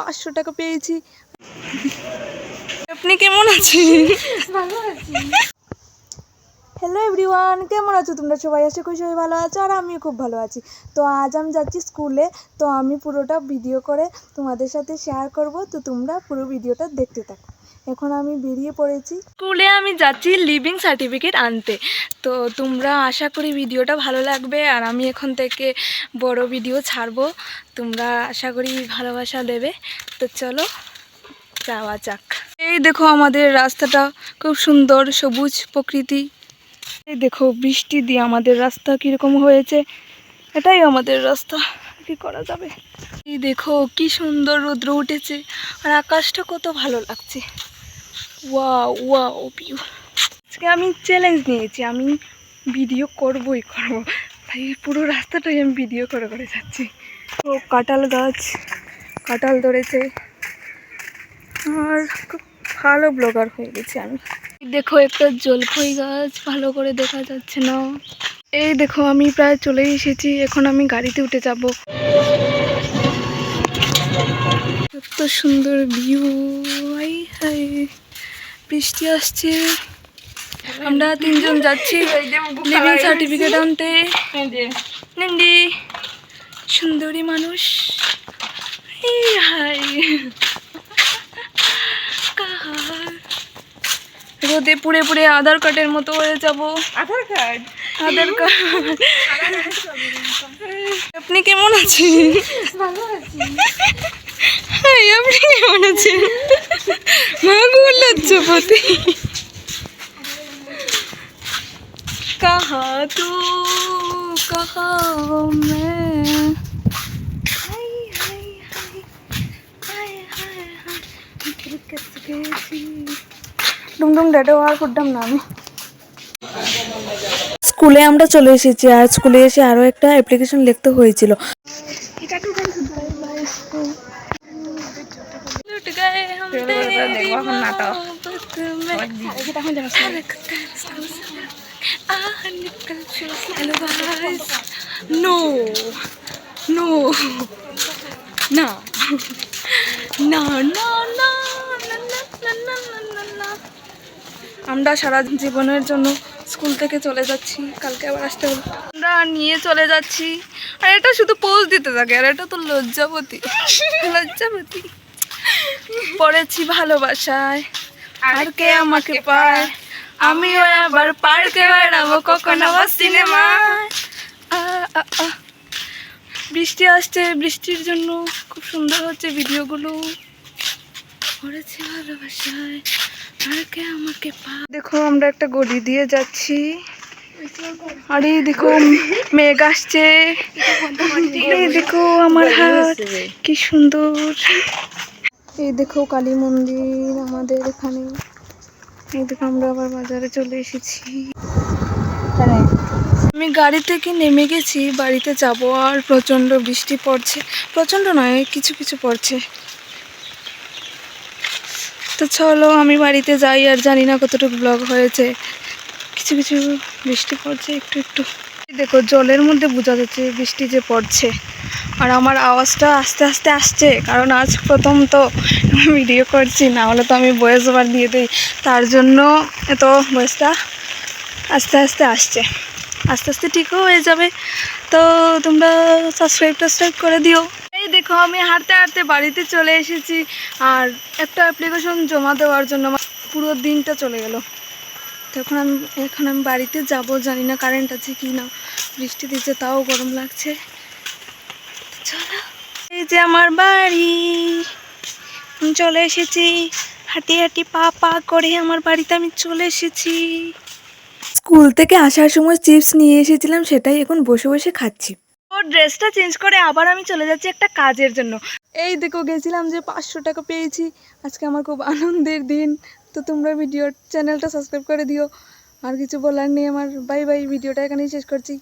500 টাকা পেয়েছি। আপনি কেমন আছেন? ভালো আছি। হ্যালো এভরিওয়ান, কেমন আছো তোমরা সবাই? আশা করি সবাই ভালো আছো আর আমিও খুব ভালো আছি। তো আজ আমি যাচ্ছি স্কুলে, তো আমি পুরোটা ভিডিও করে তোমাদের সাথে শেয়ার করব, তো তোমরা পুরো ভিডিওটা দেখতে থাকো। এখন আমি বেরিয়ে পড়েছি, স্কুলে আমি যাচ্ছি লিভিং সার্টিফিকেট আনতে। তো তোমরা আশা করি ভিডিওটা ভালো লাগবে, আর আমি এখন থেকে বড় ভিডিও ছাড়বো, তোমরা আশা করি ভালোবাসা দেবে। তো চলো যাওয়া যাক। এই দেখো আমাদের রাস্তাটা খুব সুন্দর, সবুজ প্রকৃতি। এই দেখো বৃষ্টি দিয়ে আমাদের রাস্তা কিরকম হয়েছে, এটাই আমাদের রাস্তা, কি করা যাবে। এই দেখো কি সুন্দর রৌদ্র উঠেছে আর আকাশটা কত ভালো লাগছে। Wow wow view. আজকে আমি চ্যালেঞ্জ নিয়েছি, আমি ভিডিও করবই করব, তাই পুরো রাস্তাটাই আমি ভিডিও করে করে যাচ্ছি। তো কাঁঠাল গাছ, কাঁঠাল ধরেছে, আর খুব ভালো ব্লগার হয়ে গেছি আমি। দেখো একটা জলপাই গাছ, ভালো করে দেখা যাচ্ছে না। এই দেখো আমি প্রায় চলে এসেছি, এখন আমি গাড়িতে উঠে যাব। কত সুন্দর ভিউ, বৃষ্টি আসছে। আমরা 3 জন যাচ্ছি লিভিং সার্টিফিকেট আনতে। নিন্দি সুন্দরী মানুষ, হাই রোদে পুড়ে পুড়ে আধার কার্ডের মতো হয়ে যাব। আধার কার্ড আপনি কেমন আছেন? ভালো আছি। আপনি কেমন আছেন? মাগো লজ্জাপতি। কাহা তু কাহা মে, ডুমডুম ডেডো আর করতাম না আমি। স্কুলে আমরা চলে এসেছি, আর স্কুলে এসে আরও একটা অ্যাপ্লিকেশন লিখতে হয়েছিল। নো নো না না না না, আমরা সারা জীবনের জন্য স্কুল থেকে চলে যাচ্ছি, কালকে আবার আসতে হবে। আমরা নিয়ে চলে যাচ্ছি, আর এটা শুধু পোজ দিতে থাকে, আর এটা তো লজ্জাপতি। লজ্জাপতি পড়েছি ভালোবাসায়, আর কে আমাকে পায়, আমিও আবার পার্কে বেড়াবো, কখনো সিনেমায়। বৃষ্টি আসছে, বৃষ্টির জন্য খুব সুন্দর হচ্ছে ভিডিওগুলো। পড়েছি ভালোবাসায়, আর কে আমাকে পায়। দেখো আমরা একটা গলি দিয়ে যাচ্ছি, আর এই দেখো মেঘ আসছে, এই দেখো আমার হাত কি সুন্দর। এই দেখো কালী মন্দির আমাদের এখানে। এই দেখো আমরা আবার বাজারে চলে এসেছি। আমি গাড়ি থেকে নেমে গেছি, বাড়িতে যাব, আর প্রচণ্ড বৃষ্টি পড়ছে, প্রচণ্ড নয় কিছু কিছু পড়ছে। তো চলো আমি বাড়িতে যাই, আর জানি না কতটুকু ব্লগ হয়েছে, কিছু কিছু বৃষ্টি পড়ছে একটু একটু। দেখো জলের মধ্যে বোঝা যাচ্ছে বৃষ্টি যে পড়ছে, আর আমার আওয়াজটা আস্তে আস্তে আসছে, কারণ আজ প্রথম তো ভিডিও করছি, না হলে তো আমি ভয়েস ওভার দিয়ে দিই, তার জন্য এত ভয়েসটা আস্তে আস্তে আসছে, আস্তে আস্তে ঠিকও হয়ে যাবে। তো তোমরা সাবস্ক্রাইব করে দিও। এই দেখো আমি হাঁটতে হাঁটতে বাড়িতে চলে এসেছি, আর একটা অ্যাপ্লিকেশন জমা দেওয়ার জন্য আমার পুরো দিনটা চলে গেল। তো এখন আমি বাড়িতে যাব, জানি না কারেন্ট আছে কি না, বৃষ্টি দিচ্ছে তাও গরম লাগছে। চলো এই যে আমার বাড়ি, আমি চলে এসেছি, হাঁটি হাঁটি পা পা করে আমার বাড়িতে আমি চলে এসেছি। স্কুল থেকে আসার সময় চিপস নিয়ে এসেছিলাম, সেটাই এখন বসে বসে খাচ্ছি। ও ড্রেসটা চেঞ্জ করে আবার আমি চলে যাচ্ছি একটা কাজের জন্য। এই দেখো গেছিলাম যে 500 টাকা পেয়েছি, আজকে আমার খুব আনন্দের দিন। তো তোমরা চ্যানেলটা সাবস্ক্রাইব করে দিও। আর কিছু বলার নেই আমার, বাই বাই, ভিডিওটা এখানেই শেষ করছি।